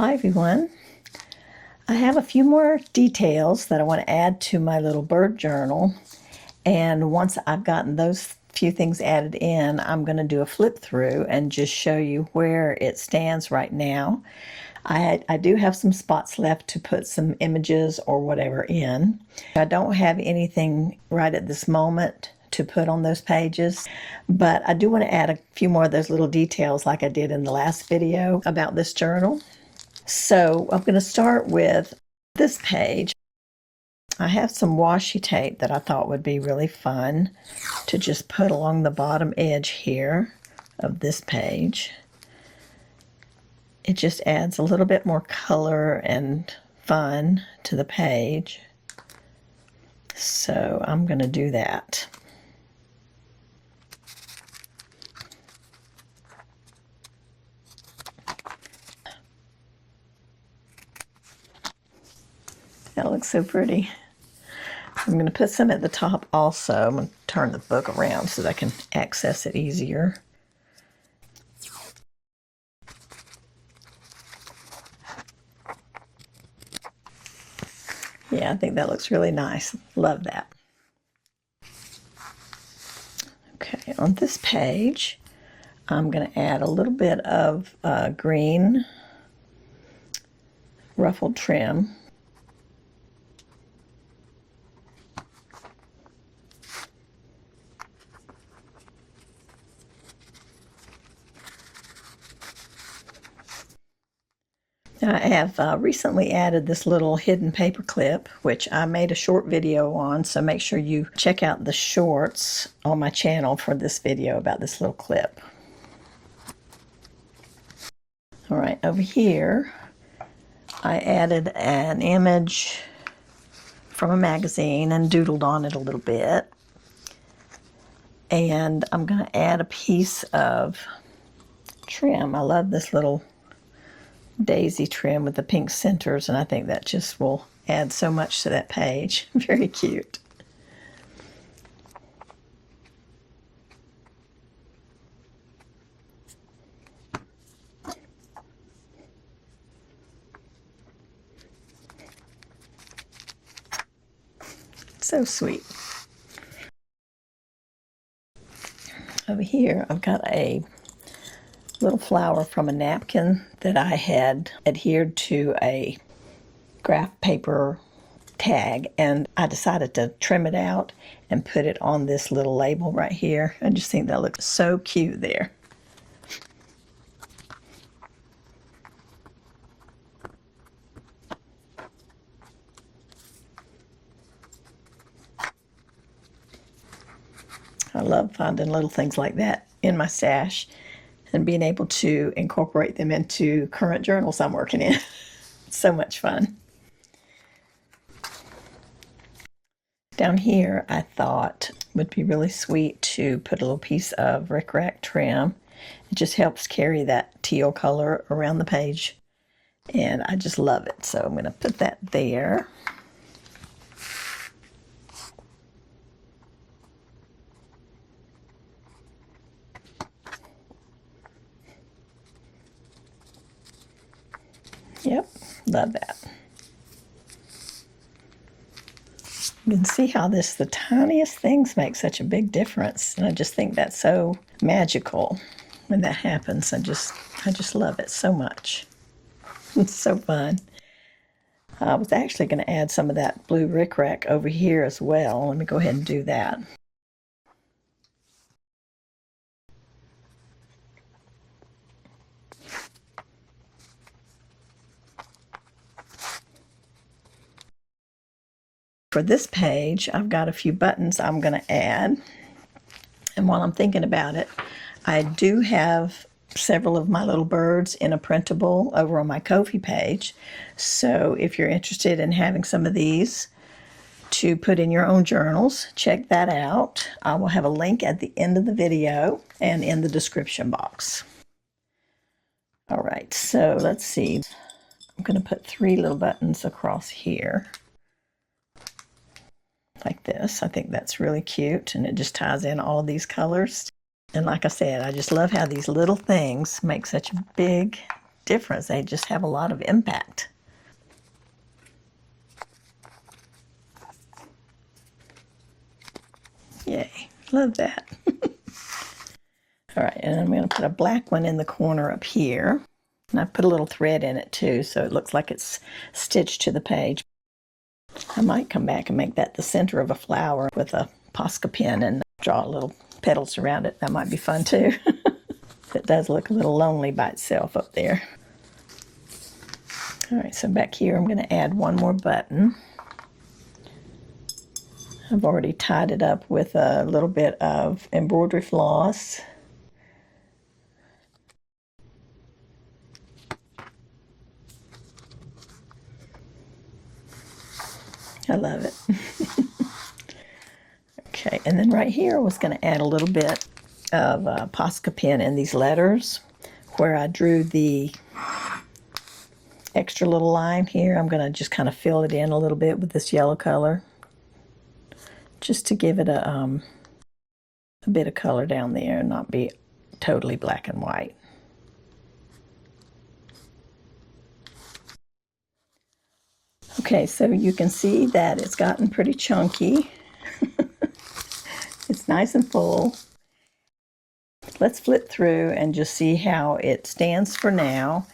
Hi everyone. I have a few more details that I want to add to my little bird journal, and once I've gotten those few things added in, I'm going to do a flip through and just show you where it stands right now. I do have some spots left to put some images or whatever in. I don't have anything right at this moment to put on those pages, but I do want to add a few more of those little details like I did in the last video about this journal. So I'm going to start with this page. I have some washi tape that I thought would be really fun to just put along the bottom edge here of this page. It just adds a little bit more color and fun to the page. So I'm going to do that. That looks so pretty. I'm going to put some at the top also. I'm going to turn the book around so that I can access it easier. Yeah, I think that looks really nice. Love that. Okay, on this page, I'm going to add a little bit of green ruffled trim. I have recently added this little hidden paper clip, which I made a short video on, so make sure you check out the shorts on my channel for this video about this little clip. All right, over here, I added an image from a magazine and doodled on it a little bit. And I'm going to add a piece of trim. I love this little daisy trim with the pink centers, and I think that just will add so much to that page. Very cute. So sweet. Over here, I've got a little flower from a napkin that I had adhered to a graph paper tag, and I decided to trim it out and put it on this little label right here. I just think that looks so cute there. I love finding little things like that in my stash and being able to incorporate them into current journals I'm working in. So much fun. Down here, I thought would be really sweet to put a little piece of rickrack trim. It just helps carry that teal color around the page, and I just love it. So I'm going to put that there. Yep, love that. You can see how the tiniest things make such a big difference, and I just think that's so magical when that happens. I just love it so much. It's so fun. I was actually going to add some of that blue rickrack over here as well. Let me go ahead and do that. For this page, I've got a few buttons I'm going to add. And while I'm thinking about it, I do have several of my little birds in a printable over on my Ko-fi page. So if you're interested in having some of these to put in your own journals, check that out. I will have a link at the end of the video and in the description box. All right, so let's see. I'm going to put 3 little buttons across here, like this. I think that's really cute, and it just ties in all of these colors. And like I said, I just love how these little things make such a big difference. They just have a lot of impact. Yay, love that. All right, and I'm going to put a black one in the corner up here. And I put a little thread in it too, so it looks like it's stitched to the page. I might come back and make that the center of a flower with a Posca pen and draw little petals around it. That might be fun too. It does look a little lonely by itself up there. All right, so back here I'm going to add one more button. I've already tied it up with a little bit of embroidery floss. I love it. Okay, and then right here I was going to add a little bit of Posca pen in these letters where I drew the extra little line here. I'm going to just kind of fill it in a little bit with this yellow color just to give it a bit of color down there and not be totally black and white. Okay, so you can see that it's gotten pretty chunky. It's nice and full. Let's flip through and just see how it stands for now.